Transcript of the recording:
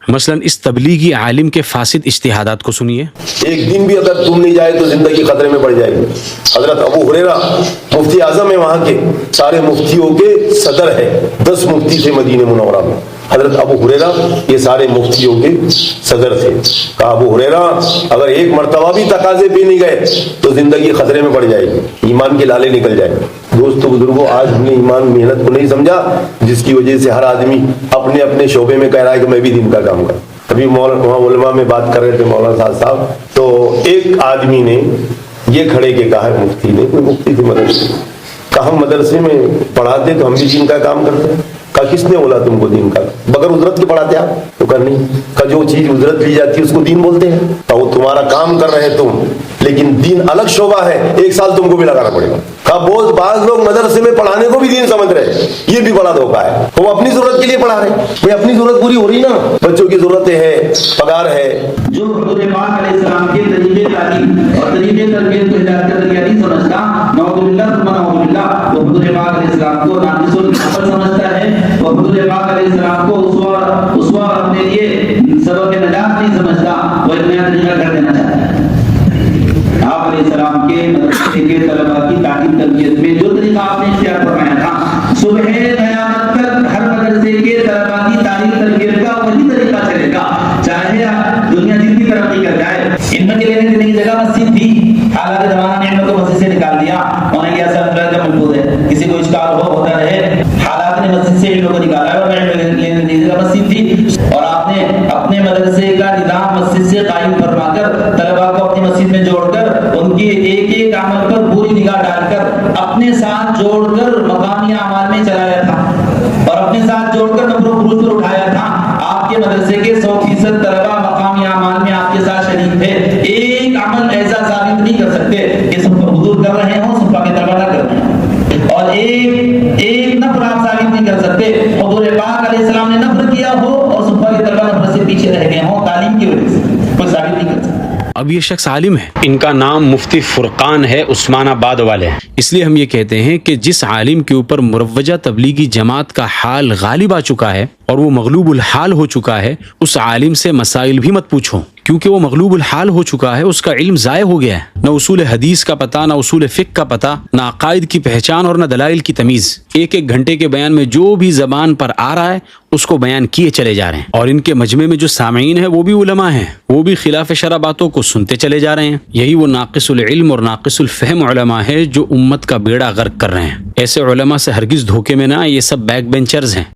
مثلاً اس تبلیغی عالم کے فاسد اجتہادات کو سنیے۔ ایک دن بھی اگر تم نہیں جائے تو زندگی خطرے میں پڑ جائے گی۔ حضرت ابو ہریرہ مفتی اعظم ہے، وہاں کے سارے مفتیوں کے صدر ہے، 10 مفتی تھے مدینہ منورہ میں۔ حضرت ابو ہریرہ یہ سارے مفتیوں کے صدر تھے۔ کہا ابو ہریرہ اگر ایک مرتبہ بھی تقاضے پہ نہیں گئے تو زندگی خطرے میں پڑ جائے گی، ایمان کے لالے نکل جائے گا۔ دوستو بزرگوں، آج ہم نے ایمان محنت کو نہیں سمجھا، جس کی وجہ سے ہر آدمی اپنے اپنے شعبے میں کہہ رہا ہے کہ میں بھی دین کا کام کروں۔ ابھی وہاں علماء میں بات کر رہے تھے مولانا صاحب، تو ایک آدمی نے یہ کھڑے کے کہا، مفتی نے، کوئی مفتی تھے مدرسے، کہا ہم مدرسے میں پڑھاتے تو ہم بھی دین کا کام کرتے۔ کہا کس نے بولا تم کو دین کا؟ بغیر اجرت کے پڑھاتے آپ؟ تو کہا نہیں۔ کہا جو چیز اجرت لی جاتی ہے اس کو دین بولتے ہیں۔ کہا وہ تمہارا کام کر رہے تم، لیکن دین الگ شعبہ ہے، 1 سال تم کو بھی لگانا پڑے گا۔ کہا بہت بعض لوگ مدرسے میں پڑھانے کو بھی دین سمجھ رہے ہیں، یہ بھی بڑا دھوکہ ہے۔ وہ اپنی ضرورت کے لیے پڑھا رہے ہیں، بھائی اپنی ضرورت پوری ہو رہی نا، بچوں کی ضرورتیں ہے، پگار ہے۔ جو حضور پاک علیہ السلام کے طریقے تعلیم اور طریقے تربیت کو ہدایت کا ذریعہ نہیں سمجھتا، نعوذ باللہ ثم نعوذ باللہ، وہ حضور پاک علیہ السلام کو ناقص العقل سمجھتا ہے، وہ حضور پاک علیہ السلام کو اسوہ اپنے لیے سبب نجات نہیں سمجھتا، وہ ایک نیا طریقہ کر دینا چاہتا ہے۔ آپ علیہ السلام کے مدرسے کے طلباء کی تعلیم تربیت میں جو طریقہ آپ نے اختیار فرمایا تھا، صبح قیامت تک ہر مدرسے کے طلباء کی تعلیم تربیت کا وہی طریقہ چلے گا، چاہے دنیا جتنی ترقی کر جائے۔ علم کے لینے دینے کی جگہ مسجد تھی، حالانکہ زمانہ نے علم کو مسجد سے نکال دیا، انہیں کیا سب کا محفوظ ہے، کسی کو اشکال ہوتا رہے، حالات نے مسجد سے علم کو نکالا اور علم لینے دینے کی جگہ مسجد تھی، اور آپ نے اپنے مدرسے کا نظام مسجد سے قائم فرما کر طلباء کو اپنی مسجد میں جوڑ کر ان کی ایک ایک عمل پر پوری نگاہ ڈال کر اپنے ساتھ جوڑ کر مقامی اعمال میں چلایا تھا، اور اپنے ساتھ جوڑ کر نفر و خروج پر اٹھایا تھا۔ آپ کے مدرسے کے 100% طلباء مقامی اعمال میں آپ کے ساتھ شریک تھے۔ ایک عمل ایسا ثابت نہیں کر سکتے کہ سب حضور کر رہے ہوں، سب کے طلباء نہ کر رہے ہوں، اور ایک نفر آپ ثابت نہیں کر سکتے حضور پاک علیہ السلام نے نفر کیا ہو اور صحابہ کے طلباء نفر سے پیچھے رہ گئے ہوں تعلیم کی وجہ سے، کوئی ثابت نہیں کر سکتا۔ اب یہ شخص عالم ہے، ان کا نام مفتی فرقان ہے، عثمان آباد والے ہیں۔ اس لیے ہم یہ کہتے ہیں کہ جس عالم کے اوپر مروجہ تبلیغی جماعت کا حال غالب آ چکا ہے اور وہ مغلوب الحال ہو چکا ہے، اس عالم سے مسائل بھی مت پوچھو، کیونکہ وہ مغلوب الحال ہو چکا ہے، اس کا علم ضائع ہو گیا ہے، نہ اصول حدیث کا پتہ، نہ اصول فقہ کا پتہ، نہ عقائد کی پہچان اور نہ دلائل کی تمیز۔ ایک گھنٹے کے بیان میں جو بھی زبان پر آ رہا ہے اس کو بیان کیے چلے جا رہے ہیں، اور ان کے مجمع میں جو سامعین ہیں وہ بھی علماء ہیں، وہ بھی خلاف شرع باتوں کو سنتے چلے جا رہے ہیں۔ یہی وہ ناقص العلم اور ناقص الفہم علماء ہے جو امت کا بیڑا غرق کر رہے ہیں۔ ایسے علماء سے ہرگز دھوکے میں نہ آئے، یہ سب بیک بینچرز ہیں۔